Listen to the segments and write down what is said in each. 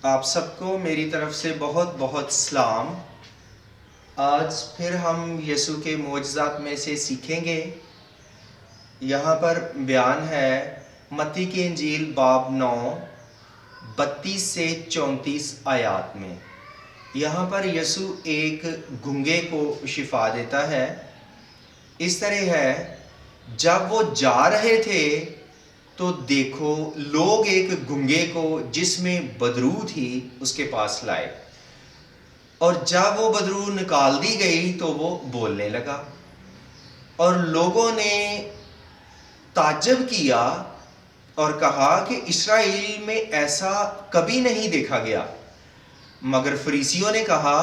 آپ سب کو میری طرف سے بہت بہت سلام۔ آج پھر ہم یسوع کے معجزات میں سے سیکھیں گے۔ یہاں پر بیان ہے متی کی انجیل باب 9 32 سے 34 آیات میں۔ یہاں پر یسوع ایک گنگے کو شفا دیتا ہے۔ اس طرح ہے، جب وہ جا رہے تھے تو دیکھو لوگ ایک گنگے کو جس میں بدرو تھی اس کے پاس لائے، اور جب وہ بدرو نکال دی گئی تو وہ بولنے لگا، اور لوگوں نے تعجب کیا اور کہا کہ اسرائیل میں ایسا کبھی نہیں دیکھا گیا۔ مگر فریسیوں نے کہا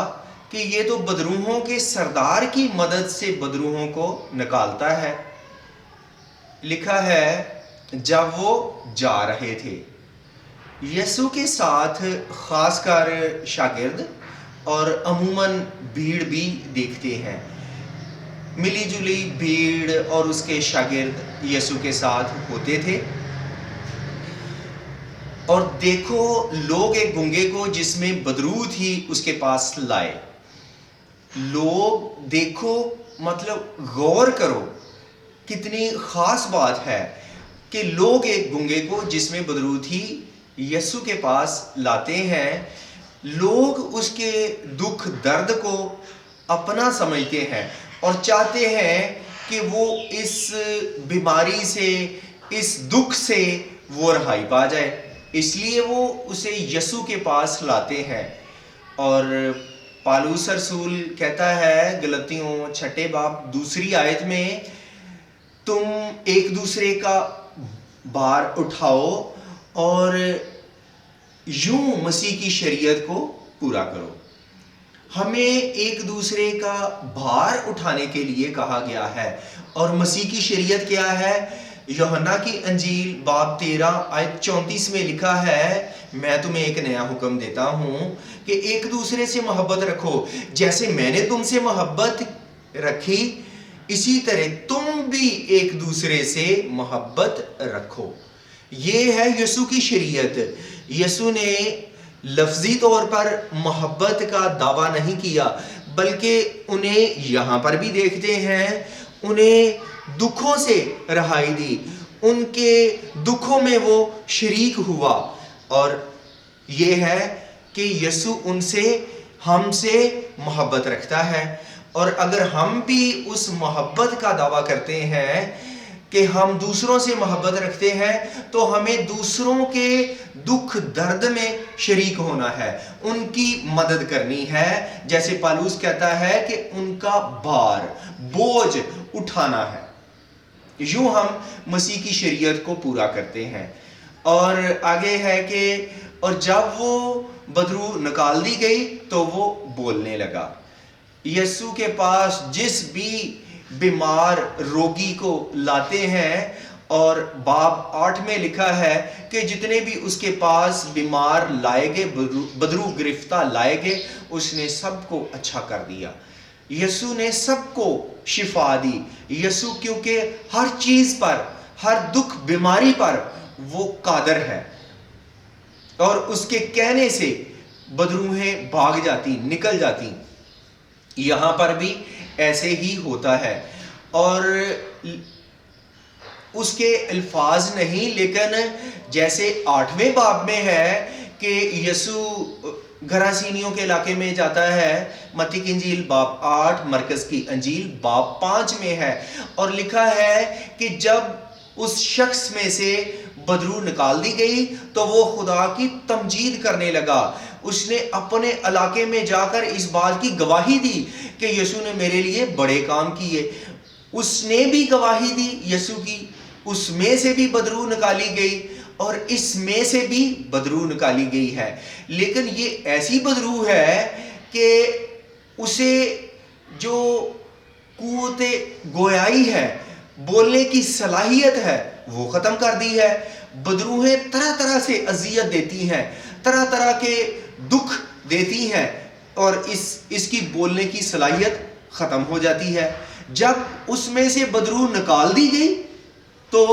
کہ یہ تو بدروحوں کے سردار کی مدد سے بدروحوں کو نکالتا ہے۔ لکھا ہے جب وہ جا رہے تھے۔ یسوع کے ساتھ خاص کر شاگرد اور عموماً بھیڑ بھی دیکھتے ہیں۔ ملی جلی بھیڑ اور اس کے شاگرد یسوع کے ساتھ ہوتے تھے۔ اور دیکھو لوگ ایک گنگے کو جس میں بدرو تھی اس کے پاس لائے۔ لوگ دیکھو مطلب غور کرو، کتنی خاص بات ہے کہ لوگ ایک گنگے کو جس میں بدرو تھی یسوع کے پاس لاتے ہیں۔ لوگ اس کے دکھ درد کو اپنا سمجھتے ہیں اور چاہتے ہیں کہ وہ اس بیماری سے، اس دکھ سے وہ رہائی پا جائے، اس لیے وہ اسے یسوع کے پاس لاتے ہیں۔ اور پالوس رسول کہتا ہے گلتیوں 6 باب 2 آیت میں، تم ایک دوسرے کا بار اٹھاؤ اور یوں مسیح کی شریعت کو پورا کرو۔ ہمیں ایک دوسرے کا بھار اٹھانے کے لیے کہا گیا ہے، اور مسیح کی شریعت کیا ہے؟ یوحنا کی انجیل باب 13 آیت 34 میں لکھا ہے، میں تمہیں ایک نیا حکم دیتا ہوں کہ ایک دوسرے سے محبت رکھو، جیسے میں نے تم سے محبت رکھی اسی طرح تم بھی ایک دوسرے سے محبت رکھو۔ یہ ہے یسوع کی شریعت۔ یسوع نے لفظی طور پر محبت کا دعویٰ نہیں کیا، بلکہ انہیں یہاں پر بھی دیکھتے ہیں، انہیں دکھوں سے رہائی دی، ان کے دکھوں میں وہ شریک ہوا۔ اور یہ ہے کہ یسوع ان سے، ہم سے محبت رکھتا ہے، اور اگر ہم بھی اس محبت کا دعویٰ کرتے ہیں کہ ہم دوسروں سے محبت رکھتے ہیں تو ہمیں دوسروں کے دکھ درد میں شریک ہونا ہے، ان کی مدد کرنی ہے، جیسے پالوس کہتا ہے کہ ان کا بار، بوجھ اٹھانا ہے۔ یوں ہم مسیح کی شریعت کو پورا کرتے ہیں۔ اور آگے ہے کہ اور جب وہ بدرو نکال دی گئی تو وہ بولنے لگا۔ یسوع کے پاس جس بھی بیمار روگی کو لاتے ہیں، اور باب 8 میں لکھا ہے کہ جتنے بھی اس کے پاس بیمار لائے گئے، بدرو گرفتہ لائے گئے، اس نے سب کو اچھا کر دیا۔ یسوع نے سب کو شفا دی۔ یسوع کیونکہ ہر چیز پر، ہر دکھ بیماری پر وہ قادر ہے، اور اس کے کہنے سے بدروہیں بھاگ جاتی، نکل جاتی۔ یہاں پر بھی ایسے ہی ہوتا ہے، اور اس کے الفاظ نہیں، لیکن جیسے 8ویں باب میں ہے کہ یسوع گھراسینیوں کے علاقے میں جاتا ہے، متی کی انجیل باب 8، مرکز کی انجیل باب 5 میں ہے، اور لکھا ہے کہ جب اس شخص میں سے بدرو نکال دی گئی تو وہ خدا کی تمجید کرنے لگا۔ اس نے اپنے علاقے میں جا کر اس بات کی گواہی دی کہ یسوع نے میرے لیے بڑے کام کیے۔ اس نے بھی گواہی دی یسوع کی، اس میں سے بھی بدرو نکالی گئی، اور اس میں سے بھی بدرو نکالی گئی ہے۔ لیکن یہ ایسی بدرو ہے کہ اسے جو قوت گویائی ہے، بولنے کی صلاحیت ہے، وہ ختم کر دی ہے۔ بدروہیں طرح طرح سے اذیت دیتی ہیں، طرح طرح کے دکھ دیتی ہیں، اور اس کی بولنے کی صلاحیت ختم ہو جاتی ہے۔ جب اس میں سے بدرو نکال دی گئی تو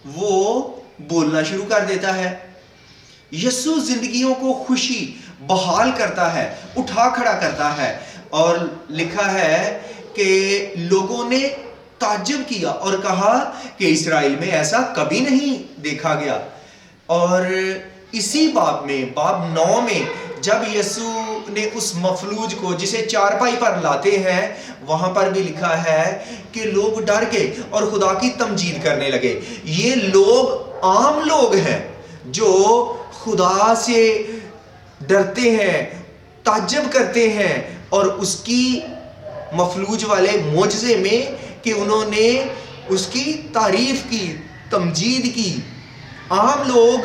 وہ بولنا شروع کر دیتا ہے۔ یسوع زندگیوں کو خوشی بحال کرتا ہے، اٹھا کھڑا کرتا ہے، اور لکھا ہے کہ لوگوں نے تعجب کیا اور کہا کہ اسرائیل میں ایسا کبھی نہیں دیکھا گیا۔ اور اسی باب 9 میں جب یسوع نے اس مفلوج کو جسے چارپائی پر لاتے ہیں، وہاں پر بھی لکھا ہے کہ لوگ ڈر گئے اور خدا کی تمجید کرنے لگے۔ یہ لوگ عام لوگ ہیں جو خدا سے ڈرتے ہیں، تعجب کرتے ہیں، اور اس کی مفلوج والے معجزے میں کہ انہوں نے اس کی تعریف کی، تمجید کی۔ عام لوگ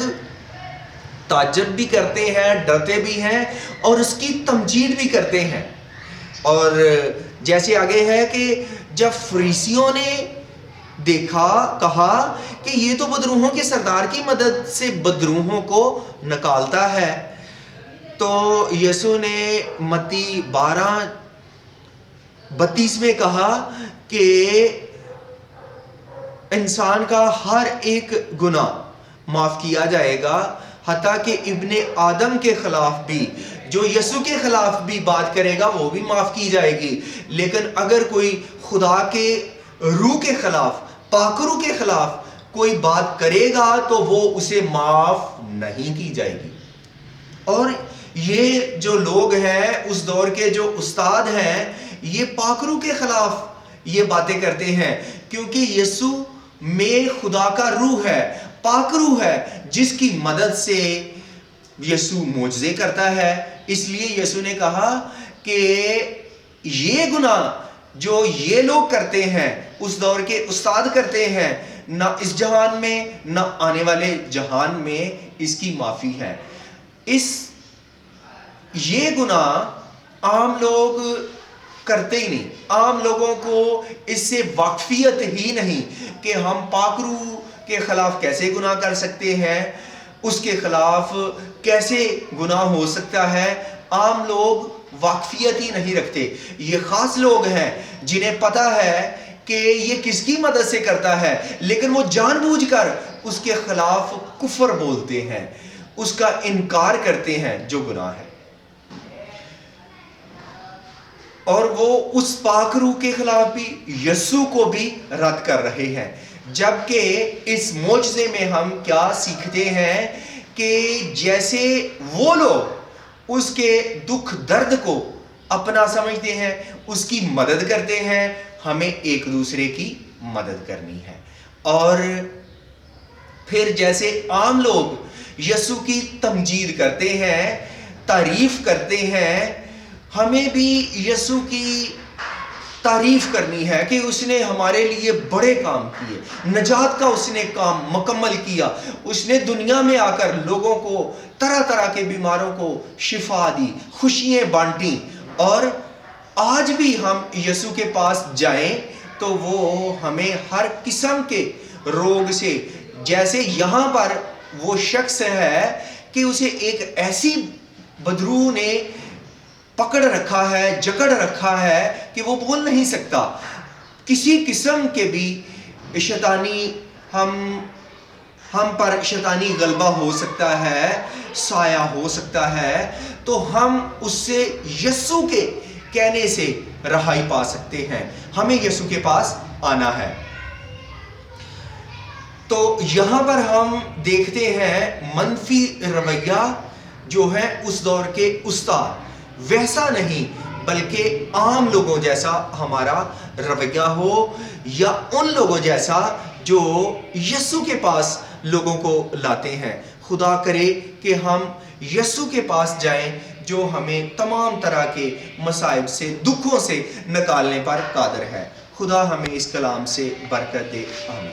تعجب بھی کرتے ہیں، ڈرتے بھی ہیں، اور اس کی تمجید بھی کرتے ہیں۔ اور جیسے آگے ہے کہ جب فریسیوں نے دیکھا، کہا کہ یہ تو بدروحوں کے سردار کی مدد سے بدروحوں کو نکالتا ہے، تو یسوع نے متی 12:32 میں کہا کہ انسان کا ہر ایک گناہ معاف کیا جائے گا، حتیٰ کہ ابن آدم کے خلاف بھی، جو یسوع کے خلاف بھی بات کرے گا وہ بھی معاف کی جائے گی، لیکن اگر کوئی خدا کے روح کے خلاف، پاک روح کے خلاف کوئی بات کرے گا تو وہ اسے معاف نہیں کی جائے گی۔ اور یہ جو لوگ ہیں اس دور کے جو استاد ہیں، یہ پاک روح کے خلاف یہ باتیں کرتے ہیں، کیونکہ یسوع میں خدا کا روح ہے، پاک روح ہے، جس کی مدد سے یسوع معجزے کرتا ہے۔ اس لیے یسوع نے کہا کہ یہ گناہ جو یہ لوگ کرتے ہیں، اس دور کے استاد کرتے ہیں، نہ اس جہان میں نہ آنے والے جہان میں اس کی معافی ہے۔ یہ گناہ عام لوگ کرتے ہی نہیں، عام لوگوں کو اس سے واقفیت ہی نہیں کہ ہم پاک روح کے خلاف کیسے گناہ کر سکتے ہیں، اس کے خلاف کیسے گناہ ہو سکتا ہے۔ عام لوگ واقفیت ہی نہیں رکھتے۔ یہ خاص لوگ ہیں جنہیں پتا ہے کہ یہ کس کی مدد سے کرتا ہے، لیکن وہ جان بوجھ کر اس کے خلاف کفر بولتے ہیں، اس کا انکار کرتے ہیں جو گناہ ہے، اور وہ اس پاک روح کے خلاف بھی یسوع کو بھی رد کر رہے ہیں۔ جبکہ اس معجزے میں ہم کیا سیکھتے ہیں کہ جیسے وہ لوگ اس کے دکھ درد کو اپنا سمجھتے ہیں، اس کی مدد کرتے ہیں، ہمیں ایک دوسرے کی مدد کرنی ہے۔ اور پھر جیسے عام لوگ یسوع کی تمجید کرتے ہیں، تعریف کرتے ہیں، ہمیں بھی یسوع کی تعریف کرنی ہے کہ اس نے ہمارے لیے بڑے کام کیے، نجات کا اس نے کام مکمل کیا، اس نے دنیا میں آ کر لوگوں کو طرح طرح کے بیماروں کو شفا دی، خوشیاں بانٹیں۔ اور آج بھی ہم یسوع کے پاس جائیں تو وہ ہمیں ہر قسم کے روگ سے، جیسے یہاں پر وہ شخص ہے کہ اسے ایک ایسی بدروح نے پکڑ رکھا ہے، جکڑ رکھا ہے کہ وہ بول نہیں سکتا، کسی قسم کے بھی شیطانی ہم پر شیطانی غلبہ ہو سکتا ہے، سایہ ہو سکتا ہے، تو ہم اس سے یسوع کے کہنے سے رہائی پا سکتے ہیں۔ ہمیں یسوع کے پاس آنا ہے۔ تو یہاں پر ہم دیکھتے ہیں منفی رویہ جو ہے اس دور کے استاد، ویسا نہیں بلکہ عام لوگوں جیسا ہمارا رویہ ہو، یا ان لوگوں جیسا جو یسوع کے پاس لوگوں کو لاتے ہیں۔ خدا کرے کہ ہم یسوع کے پاس جائیں جو ہمیں تمام طرح کے مصائب سے، دکھوں سے نکالنے پر قادر ہے۔ خدا ہمیں اس کلام سے برکت دے، آمین۔